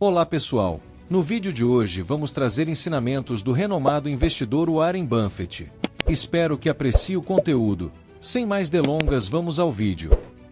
Olá pessoal, no vídeo de hoje vamos trazer ensinamentos do renomado investidor Warren Buffett. Espero que aprecie o conteúdo. Sem mais delongas, vamos ao vídeo.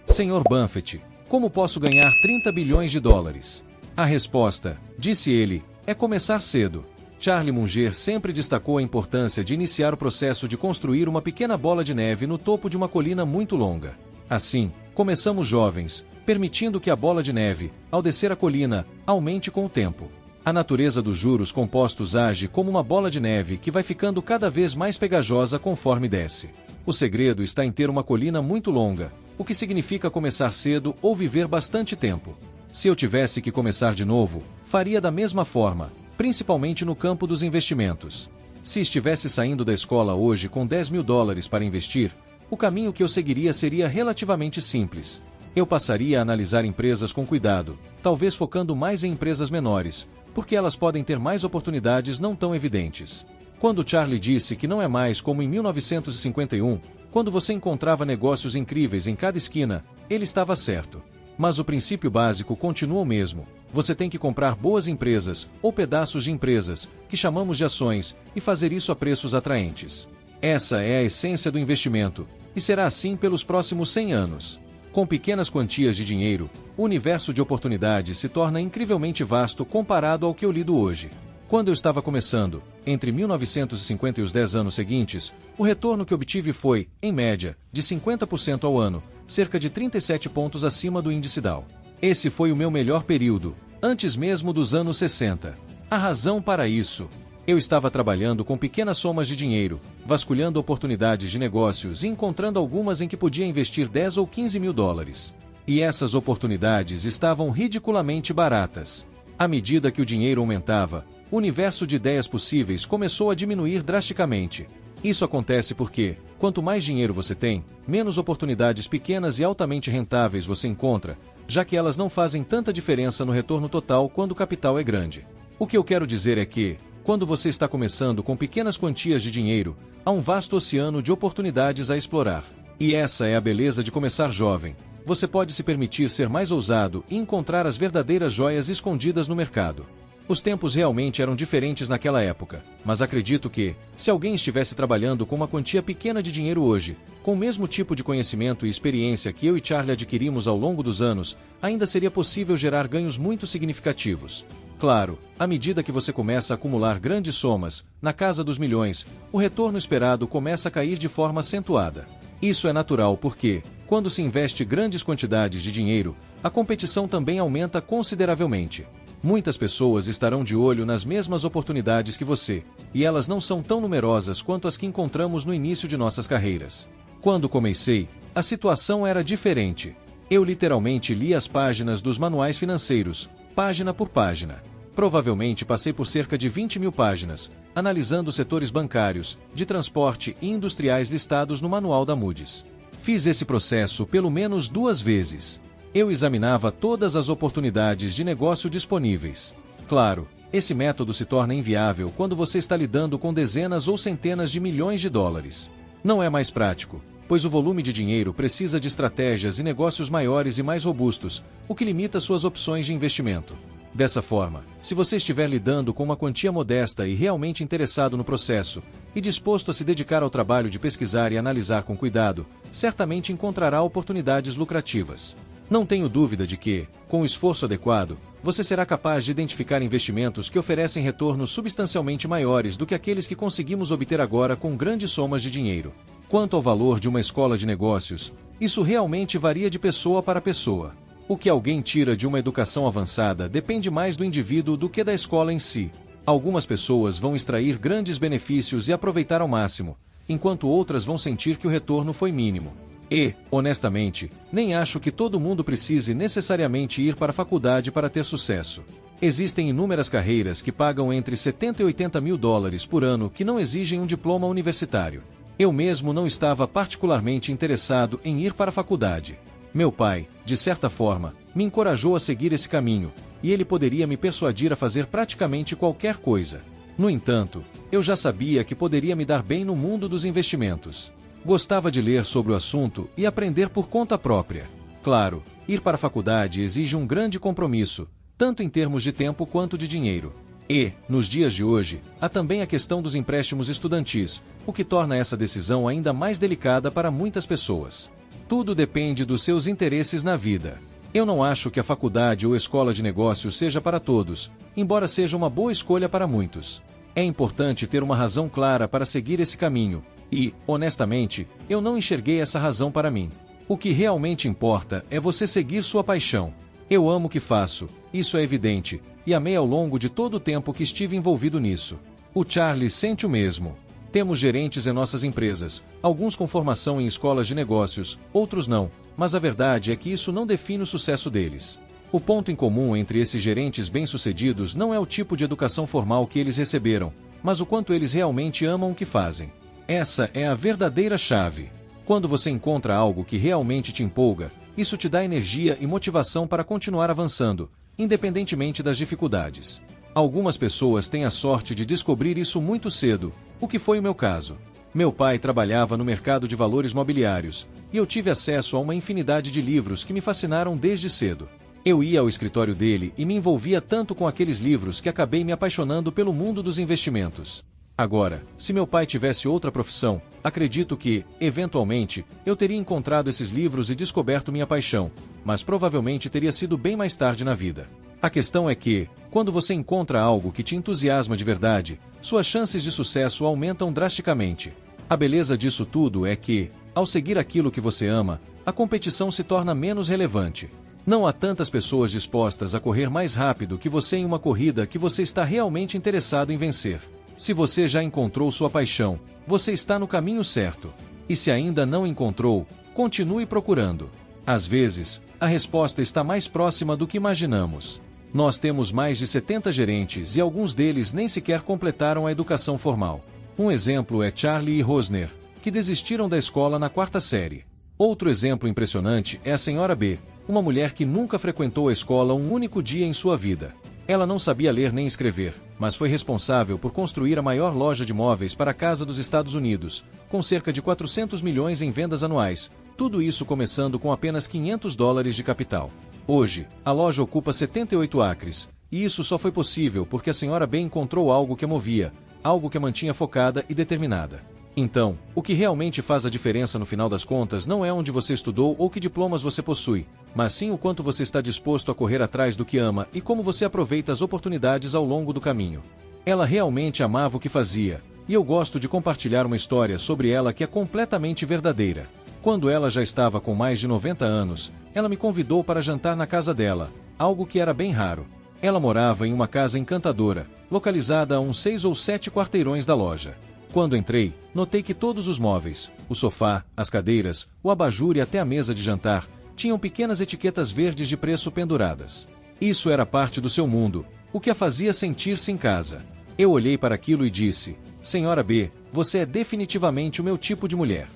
Senhor Buffett, como posso ganhar 30 bilhões de dólares? A resposta, disse ele, é começar cedo. Charlie Munger sempre destacou a importância de iniciar o processo de construir uma pequena bola de neve no topo de uma colina muito longa. Assim, começamos jovens, permitindo que a bola de neve, ao descer a colina, aumente com o tempo. A natureza dos juros compostos age como uma bola de neve que vai ficando cada vez mais pegajosa conforme desce. O segredo está em ter uma colina muito longa, o que significa começar cedo ou viver bastante tempo. Se eu tivesse que começar de novo, faria da mesma forma, principalmente no campo dos investimentos. Se estivesse saindo da escola hoje com 10 mil dólares para investir, o caminho que eu seguiria seria relativamente simples. Eu passaria a analisar empresas com cuidado, talvez focando mais em empresas menores, porque elas podem ter mais oportunidades não tão evidentes. Quando Charlie disse que não é mais como em 1951, quando você encontrava negócios incríveis em cada esquina, ele estava certo. Mas o princípio básico continua o mesmo. Você tem que comprar boas empresas, ou pedaços de empresas, que chamamos de ações, e fazer isso a preços atraentes. Essa é a essência do investimento, e será assim pelos próximos 100 anos. Com pequenas quantias de dinheiro, o universo de oportunidades se torna incrivelmente vasto comparado ao que eu lido hoje. Quando eu estava começando, entre 1950 e os 10 anos seguintes, o retorno que obtive foi, em média, de 50% ao ano, cerca de 37 pontos acima do índice Dow. Esse foi o meu melhor período, antes mesmo dos anos 60. A razão para isso: eu estava trabalhando com pequenas somas de dinheiro, vasculhando oportunidades de negócios e encontrando algumas em que podia investir 10 ou 15 mil dólares. E essas oportunidades estavam ridiculamente baratas. À medida que o dinheiro aumentava, o universo de ideias possíveis começou a diminuir drasticamente. Isso acontece porque, quanto mais dinheiro você tem, menos oportunidades pequenas e altamente rentáveis você encontra, já que elas não fazem tanta diferença no retorno total quando o capital é grande. O que eu quero dizer é que, quando você está começando com pequenas quantias de dinheiro, há um vasto oceano de oportunidades a explorar. E essa é a beleza de começar jovem. Você pode se permitir ser mais ousado e encontrar as verdadeiras joias escondidas no mercado. Os tempos realmente eram diferentes naquela época, mas acredito que, se alguém estivesse trabalhando com uma quantia pequena de dinheiro hoje, com o mesmo tipo de conhecimento e experiência que eu e Charlie adquirimos ao longo dos anos, ainda seria possível gerar ganhos muito significativos. Claro, à medida que você começa a acumular grandes somas, na casa dos milhões, o retorno esperado começa a cair de forma acentuada. Isso é natural porque, quando se investe grandes quantidades de dinheiro, a competição também aumenta consideravelmente. Muitas pessoas estarão de olho nas mesmas oportunidades que você, e elas não são tão numerosas quanto as que encontramos no início de nossas carreiras. Quando comecei, a situação era diferente. Eu literalmente li as páginas dos manuais financeiros, página por página. Provavelmente passei por cerca de 20 mil páginas, analisando setores bancários, de transporte e industriais listados no manual da Moody's. Fiz esse processo pelo menos 2 vezes. Eu examinava todas as oportunidades de negócio disponíveis. Claro, esse método se torna inviável quando você está lidando com dezenas ou centenas de milhões de dólares. Não é mais prático, pois o volume de dinheiro precisa de estratégias e negócios maiores e mais robustos, o que limita suas opções de investimento. Dessa forma, se você estiver lidando com uma quantia modesta e realmente interessado no processo, e disposto a se dedicar ao trabalho de pesquisar e analisar com cuidado, certamente encontrará oportunidades lucrativas. Não tenho dúvida de que, com o esforço adequado, você será capaz de identificar investimentos que oferecem retornos substancialmente maiores do que aqueles que conseguimos obter agora com grandes somas de dinheiro. Quanto ao valor de uma escola de negócios, isso realmente varia de pessoa para pessoa. O que alguém tira de uma educação avançada depende mais do indivíduo do que da escola em si. Algumas pessoas vão extrair grandes benefícios e aproveitar ao máximo, enquanto outras vão sentir que o retorno foi mínimo. E, honestamente, nem acho que todo mundo precise necessariamente ir para a faculdade para ter sucesso. Existem inúmeras carreiras que pagam entre 70 e 80 mil dólares por ano que não exigem um diploma universitário. Eu mesmo não estava particularmente interessado em ir para a faculdade. Meu pai, de certa forma, me encorajou a seguir esse caminho, e ele poderia me persuadir a fazer praticamente qualquer coisa. No entanto, eu já sabia que poderia me dar bem no mundo dos investimentos. Gostava de ler sobre o assunto e aprender por conta própria. Claro, ir para a faculdade exige um grande compromisso, tanto em termos de tempo quanto de dinheiro. E, nos dias de hoje, há também a questão dos empréstimos estudantis, o que torna essa decisão ainda mais delicada para muitas pessoas. Tudo depende dos seus interesses na vida. Eu não acho que a faculdade ou escola de negócios seja para todos, embora seja uma boa escolha para muitos. É importante ter uma razão clara para seguir esse caminho, e, honestamente, eu não enxerguei essa razão para mim. O que realmente importa é você seguir sua paixão. Eu amo o que faço, isso é evidente, e amei ao longo de todo o tempo que estive envolvido nisso. O Charlie sente o mesmo. Temos gerentes em nossas empresas, alguns com formação em escolas de negócios, outros não, mas a verdade é que isso não define o sucesso deles. O ponto em comum entre esses gerentes bem-sucedidos não é o tipo de educação formal que eles receberam, mas o quanto eles realmente amam o que fazem. Essa é a verdadeira chave. Quando você encontra algo que realmente te empolga, isso te dá energia e motivação para continuar avançando, independentemente das dificuldades. Algumas pessoas têm a sorte de descobrir isso muito cedo, o que foi o meu caso. Meu pai trabalhava no mercado de valores mobiliários, e eu tive acesso a uma infinidade de livros que me fascinaram desde cedo. Eu ia ao escritório dele e me envolvia tanto com aqueles livros que acabei me apaixonando pelo mundo dos investimentos. Agora, se meu pai tivesse outra profissão, acredito que, eventualmente, eu teria encontrado esses livros e descoberto minha paixão, mas provavelmente teria sido bem mais tarde na vida. A questão é que, quando você encontra algo que te entusiasma de verdade, suas chances de sucesso aumentam drasticamente. A beleza disso tudo é que, ao seguir aquilo que você ama, a competição se torna menos relevante. Não há tantas pessoas dispostas a correr mais rápido que você em uma corrida que você está realmente interessado em vencer. Se você já encontrou sua paixão, você está no caminho certo. E se ainda não encontrou, continue procurando. Às vezes, a resposta está mais próxima do que imaginamos. Nós temos mais de 70 gerentes e alguns deles nem sequer completaram a educação formal. Um exemplo é Charlie e Rosner, que desistiram da escola na 4ª série. Outro exemplo impressionante é a Sra. B., uma mulher que nunca frequentou a escola um único dia em sua vida. Ela não sabia ler nem escrever, mas foi responsável por construir a maior loja de móveis para a casa dos Estados Unidos, com cerca de 400 milhões em vendas anuais, tudo isso começando com apenas $500 de capital. Hoje, a loja ocupa 78 acres, e isso só foi possível porque a Sra. B encontrou algo que a movia, algo que a mantinha focada e determinada. Então, o que realmente faz a diferença no final das contas não é onde você estudou ou que diplomas você possui, mas sim o quanto você está disposto a correr atrás do que ama e como você aproveita as oportunidades ao longo do caminho. Ela realmente amava o que fazia, e eu gosto de compartilhar uma história sobre ela que é completamente verdadeira. Quando ela já estava com mais de 90 anos, ela me convidou para jantar na casa dela, algo que era bem raro. Ela morava em uma casa encantadora, localizada a uns 6 ou 7 quarteirões da loja. Quando entrei, notei que todos os móveis, o sofá, as cadeiras, o abajur e até a mesa de jantar, tinham pequenas etiquetas verdes de preço penduradas. Isso era parte do seu mundo, o que a fazia sentir-se em casa. Eu olhei para aquilo e disse: Sra. B., você é definitivamente o meu tipo de mulher.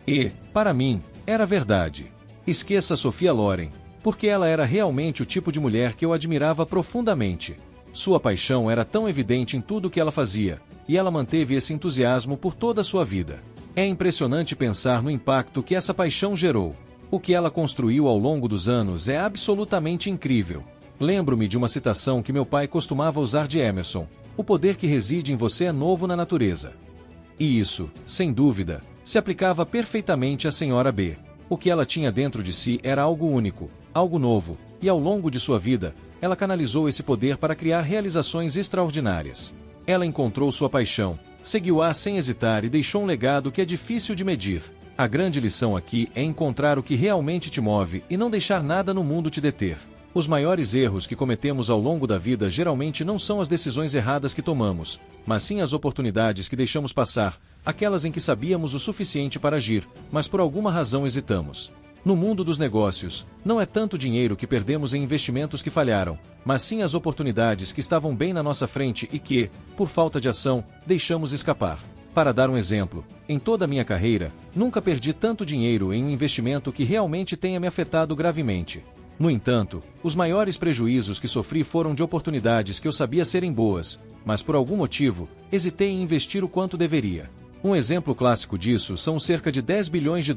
E, para mim, era verdade. Esqueça Sophia Loren, porque ela era realmente o tipo de mulher que eu admirava profundamente. Sua paixão era tão evidente em tudo que ela fazia, e ela manteve esse entusiasmo por toda a sua vida. É impressionante pensar no impacto que essa paixão gerou. O que ela construiu ao longo dos anos é absolutamente incrível. Lembro-me de uma citação que meu pai costumava usar de Emerson: o poder que reside em você é novo na natureza. E isso, sem dúvida, se aplicava perfeitamente à Sra. B. O que ela tinha dentro de si era algo único, algo novo, e ao longo de sua vida, ela canalizou esse poder para criar realizações extraordinárias. Ela encontrou sua paixão, seguiu-a sem hesitar e deixou um legado que é difícil de medir. A grande lição aqui é encontrar o que realmente te move e não deixar nada no mundo te deter. Os maiores erros que cometemos ao longo da vida geralmente não são as decisões erradas que tomamos, mas sim as oportunidades que deixamos passar, aquelas em que sabíamos o suficiente para agir, mas por alguma razão hesitamos. No mundo dos negócios, não é tanto dinheiro que perdemos em investimentos que falharam, mas sim as oportunidades que estavam bem na nossa frente e que, por falta de ação, deixamos escapar. Para dar um exemplo, em toda a minha carreira, nunca perdi tanto dinheiro em um investimento que realmente tenha me afetado gravemente. No entanto, os maiores prejuízos que sofri foram de oportunidades que eu sabia serem boas, mas por algum motivo, hesitei em investir o quanto deveria. Um exemplo clássico disso são cerca de $10 bilhões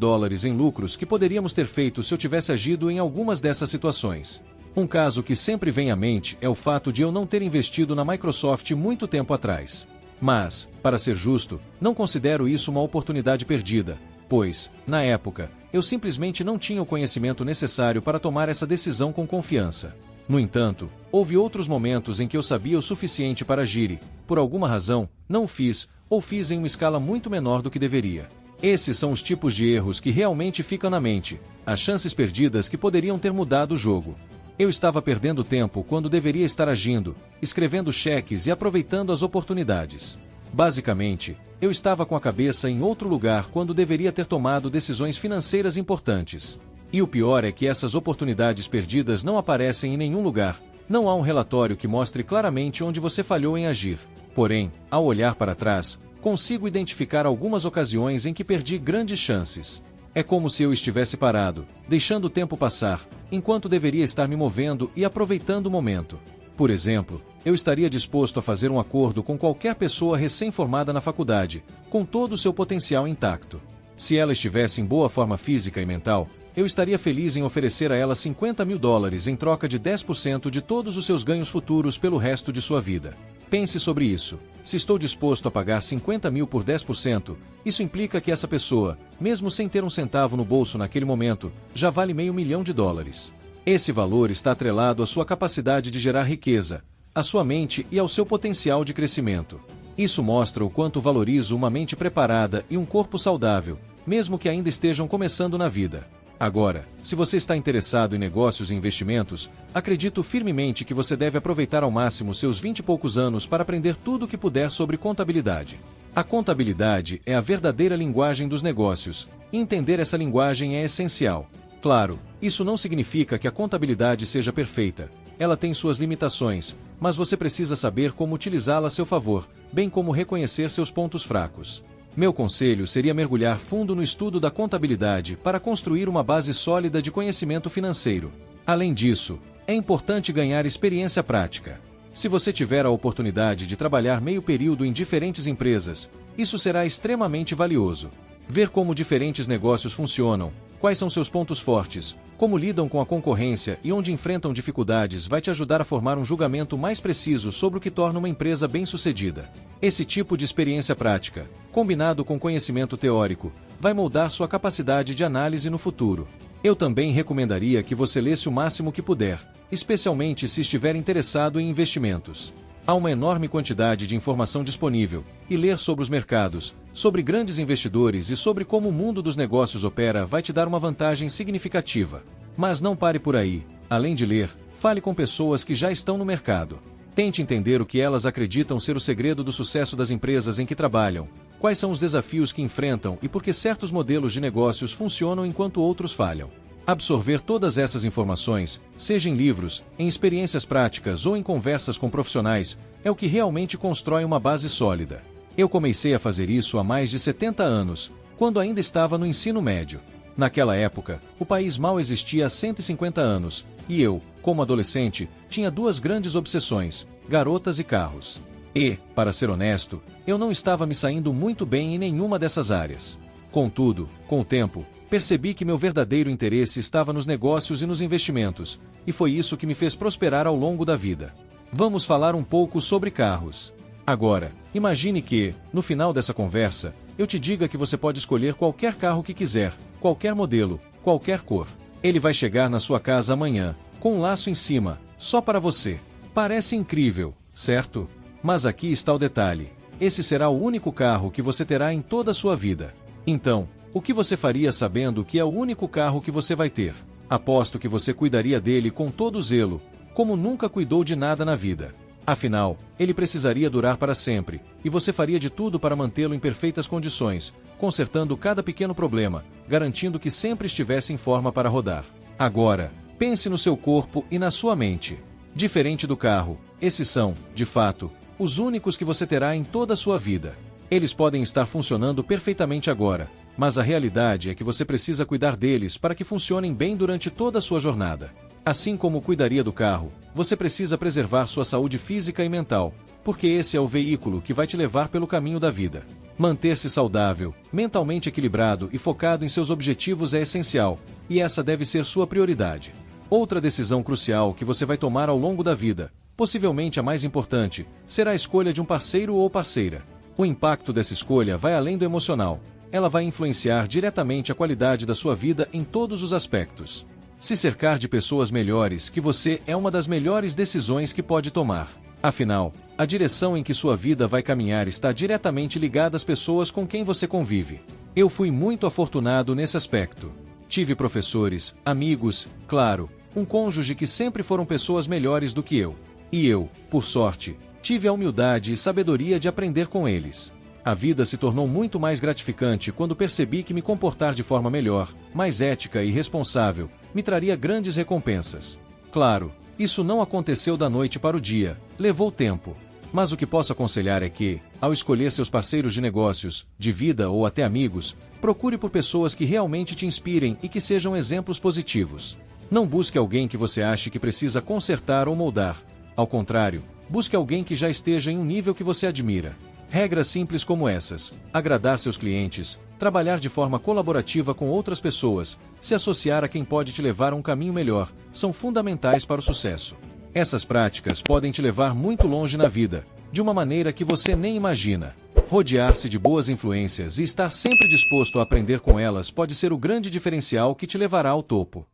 em lucros que poderíamos ter feito se eu tivesse agido em algumas dessas situações. Um caso que sempre vem à mente é o fato de eu não ter investido na Microsoft muito tempo atrás. Mas, para ser justo, não considero isso uma oportunidade perdida, pois, na época, eu simplesmente não tinha o conhecimento necessário para tomar essa decisão com confiança. No entanto, houve outros momentos em que eu sabia o suficiente para agir e, por alguma razão, não fiz, ou fiz em uma escala muito menor do que deveria. Esses são os tipos de erros que realmente ficam na mente, as chances perdidas que poderiam ter mudado o jogo. Eu estava perdendo tempo quando deveria estar agindo, escrevendo cheques e aproveitando as oportunidades. Basicamente, eu estava com a cabeça em outro lugar quando deveria ter tomado decisões financeiras importantes. E o pior é que essas oportunidades perdidas não aparecem em nenhum lugar, não há um relatório que mostre claramente onde você falhou em agir. Porém, ao olhar para trás, consigo identificar algumas ocasiões em que perdi grandes chances. É como se eu estivesse parado, deixando o tempo passar, enquanto deveria estar me movendo e aproveitando o momento. Por exemplo, eu estaria disposto a fazer um acordo com qualquer pessoa recém-formada na faculdade, com todo o seu potencial intacto. Se ela estivesse em boa forma física e mental, eu estaria feliz em oferecer a ela $50.000 em troca de 10% de todos os seus ganhos futuros pelo resto de sua vida. Pense sobre isso. Se estou disposto a pagar 50 mil por 10%, isso implica que essa pessoa, mesmo sem ter um centavo no bolso naquele momento, já vale $500 mil. Esse valor está atrelado à sua capacidade de gerar riqueza, à sua mente e ao seu potencial de crescimento. Isso mostra o quanto valorizo uma mente preparada e um corpo saudável, mesmo que ainda estejam começando na vida. Agora, se você está interessado em negócios e investimentos, acredito firmemente que você deve aproveitar ao máximo seus 20 e poucos anos para aprender tudo o que puder sobre contabilidade. A contabilidade é a verdadeira linguagem dos negócios, e entender essa linguagem é essencial. Claro, isso não significa que a contabilidade seja perfeita. Ela tem suas limitações, mas você precisa saber como utilizá-la a seu favor, bem como reconhecer seus pontos fracos. Meu conselho seria mergulhar fundo no estudo da contabilidade para construir uma base sólida de conhecimento financeiro. Além disso, é importante ganhar experiência prática. Se você tiver a oportunidade de trabalhar meio período em diferentes empresas, isso será extremamente valioso. Ver como diferentes negócios funcionam, quais são seus pontos fortes, como lidam com a concorrência e onde enfrentam dificuldades vai te ajudar a formar um julgamento mais preciso sobre o que torna uma empresa bem-sucedida. Esse tipo de experiência prática, combinado com conhecimento teórico, vai moldar sua capacidade de análise no futuro. Eu também recomendaria que você lesse o máximo que puder, especialmente se estiver interessado em investimentos. Há uma enorme quantidade de informação disponível, e ler sobre os mercados, sobre grandes investidores e sobre como o mundo dos negócios opera vai te dar uma vantagem significativa. Mas não pare por aí. Além de ler, fale com pessoas que já estão no mercado. Tente entender o que elas acreditam ser o segredo do sucesso das empresas em que trabalham, quais são os desafios que enfrentam e por que certos modelos de negócios funcionam enquanto outros falham. Absorver todas essas informações, seja em livros, em experiências práticas ou em conversas com profissionais, é o que realmente constrói uma base sólida. Eu comecei a fazer isso há mais de 70 anos, quando ainda estava no ensino médio. Naquela época, o país mal existia há 150 anos, e eu, como adolescente, tinha duas grandes obsessões: garotas e carros. E, para ser honesto, eu não estava me saindo muito bem em nenhuma dessas áreas. Contudo, com o tempo, percebi que meu verdadeiro interesse estava nos negócios e nos investimentos, e foi isso que me fez prosperar ao longo da vida. Vamos falar um pouco sobre carros. Agora, imagine que, no final dessa conversa, eu te diga que você pode escolher qualquer carro que quiser, qualquer modelo, qualquer cor. Ele vai chegar na sua casa amanhã, com um laço em cima, só para você. Parece incrível, certo? Mas aqui está o detalhe: esse será o único carro que você terá em toda a sua vida. Então, o que você faria sabendo que é o único carro que você vai ter? Aposto que você cuidaria dele com todo zelo, como nunca cuidou de nada na vida. Afinal, ele precisaria durar para sempre, e você faria de tudo para mantê-lo em perfeitas condições, consertando cada pequeno problema, garantindo que sempre estivesse em forma para rodar. Agora, pense no seu corpo e na sua mente. Diferente do carro, esses são, de fato, os únicos que você terá em toda a sua vida. Eles podem estar funcionando perfeitamente agora, mas a realidade é que você precisa cuidar deles para que funcionem bem durante toda a sua jornada. Assim como cuidaria do carro, você precisa preservar sua saúde física e mental, porque esse é o veículo que vai te levar pelo caminho da vida. Manter-se saudável, mentalmente equilibrado e focado em seus objetivos é essencial, e essa deve ser sua prioridade. Outra decisão crucial que você vai tomar ao longo da vida, possivelmente a mais importante, será a escolha de um parceiro ou parceira. O impacto dessa escolha vai além do emocional. Ela vai influenciar diretamente a qualidade da sua vida em todos os aspectos. Se cercar de pessoas melhores que você é uma das melhores decisões que pode tomar. Afinal, a direção em que sua vida vai caminhar está diretamente ligada às pessoas com quem você convive. Eu fui muito afortunado nesse aspecto. Tive professores, amigos, claro, um cônjuge que sempre foram pessoas melhores do que eu. E eu, por sorte, tive a humildade e sabedoria de aprender com eles. A vida se tornou muito mais gratificante quando percebi que me comportar de forma melhor, mais ética e responsável, me traria grandes recompensas. Claro, isso não aconteceu da noite para o dia, levou tempo. Mas o que posso aconselhar é que, ao escolher seus parceiros de negócios, de vida ou até amigos, procure por pessoas que realmente te inspirem e que sejam exemplos positivos. Não busque alguém que você ache que precisa consertar ou moldar. Ao contrário, busque alguém que já esteja em um nível que você admira. Regras simples como essas: agradar seus clientes, trabalhar de forma colaborativa com outras pessoas, se associar a quem pode te levar a um caminho melhor, são fundamentais para o sucesso. Essas práticas podem te levar muito longe na vida, de uma maneira que você nem imagina. Rodear-se de boas influências e estar sempre disposto a aprender com elas pode ser o grande diferencial que te levará ao topo.